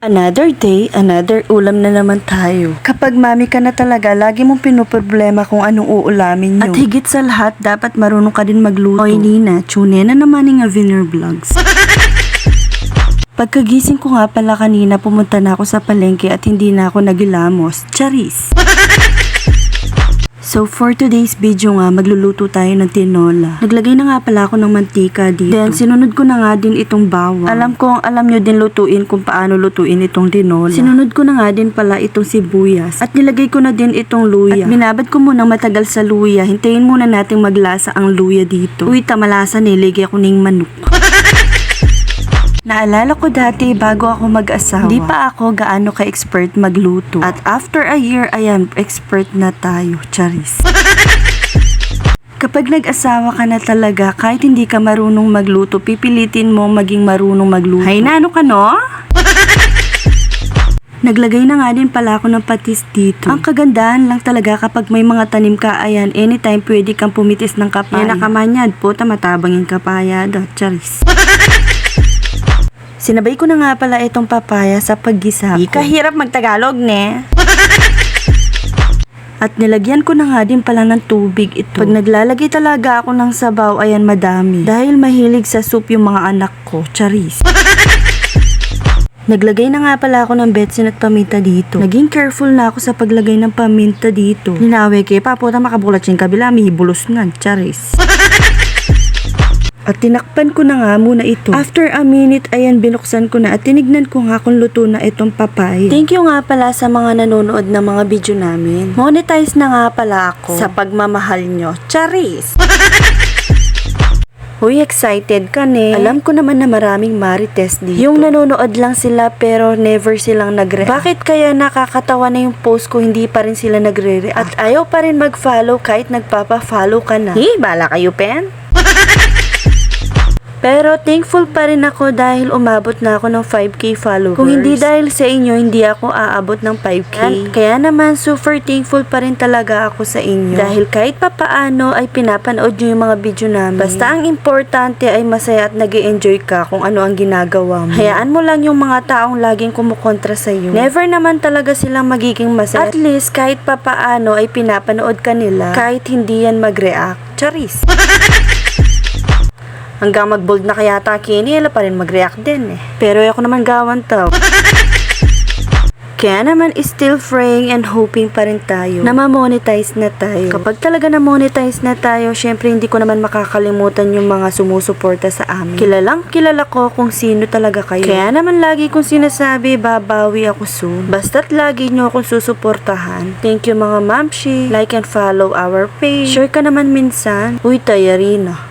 Another day, another ulam na naman tayo. Kapag mami ka na talaga, lagi mong pinoproblema kung anong uulamin nyo. At higit sa lahat, dapat marunong ka din magluto. Oy Nina, tune na naman ng Avenir Vlogs. Pagkagising ko nga pala kanina, pumunta na ako sa palengke at hindi na ako nagilamos. Charis! So for today's video nga, magluluto tayo ng tinola. Naglagay na nga pala ako ng mantika dito. Then sinunod ko na nga din itong bawang. Alam ko, alam nyo din lutuin kung paano lutuin itong tinola. Sinunod ko na nga din pala itong sibuyas. At nilagay ko na din itong luya. At binabad ko munang matagal sa luya. Hintayin muna nating maglasa ang luya dito. Uy, tamalasa niligay ako ng manok. Naalala ko dati bago ako mag-asawa, hindi pa ako gaano ka-expert magluto. At after a year, ayan, expert na tayo. Charis. Kapag nag-asawa ka na talaga, kahit hindi ka marunong magluto, pipilitin mo maging marunong magluto. Hay na, ano ka no? Naglagay na nga din pala ako ng patis dito. Ang kagandahan lang talaga kapag may mga tanim ka, ayan, anytime pwede kang pumitis ng kapaya. Yan nakamanyad po, matabang yung kapaya. Charis. Sinabay ko na nga pala itong papaya sa paggisa ko. Kahirap magtagalog, ne? At nilagyan ko na nga din pala ng tubig ito. Pag naglalagay talaga ako ng sabaw, ayan madami. Dahil mahilig sa soup yung mga anak ko. Charis. Naglagay na nga pala ako ng betsin at paminta dito. Naging careful na ako sa paglagay ng paminta dito. Linawe kay paputa makabulat yung kabila, may hibulos nga. Charis. At tinakpan ko na nga muna ito. After a minute, ayan, binuksan ko na at tinignan ko nga kung luto na itong papaya. Thank you nga pala sa mga nanonood ng mga video namin. Monetize na nga pala ako sa pagmamahal nyo. Charis! Uy, excited ka ne. Alam ko naman na maraming marites dito. Yung nanonood lang sila pero never silang nagre-react. Bakit kaya nakakatawa na yung post ko, hindi pa rin sila nagre-react? At ayaw pa rin mag-follow kahit nagpapa-follow ka na. Bala kayo, pen? Pero thankful pa rin ako dahil umabot na ako ng 5k followers. Kung hindi dahil sa inyo, hindi ako aabot ng 5k. Kaya naman super thankful pa rin talaga ako sa inyo. Dahil kahit papaano ay pinapanood nyo yung mga video namin. Basta ang importante ay masaya at nag-e-enjoy ka kung ano ang ginagawa mo. Hayaan mo lang yung mga taong laging kumukontra sa iyo. Never naman talaga silang magiging masaya. At least kahit papaano ay pinapanood ka nila kahit hindi yan mag-react. Charis! Hanggang mag-bold na kaya Kenny, pa rin mag-react din eh. Pero ako naman gawan to. Kaya naman still praying and hoping pa rin tayo na ma-monetize na tayo. Kapag talaga na-monetize na tayo, syempre hindi ko naman makakalimutan yung mga sumusuporta sa amin. Kilalang kilala ko kung sino talaga kayo. Kaya naman lagi kong sinasabi, babawi ako soon. Basta't lagi nyo akong susuportahan. Thank you mga mamshi. Like and follow our page. Share ka naman minsan. Uy, Tayarina.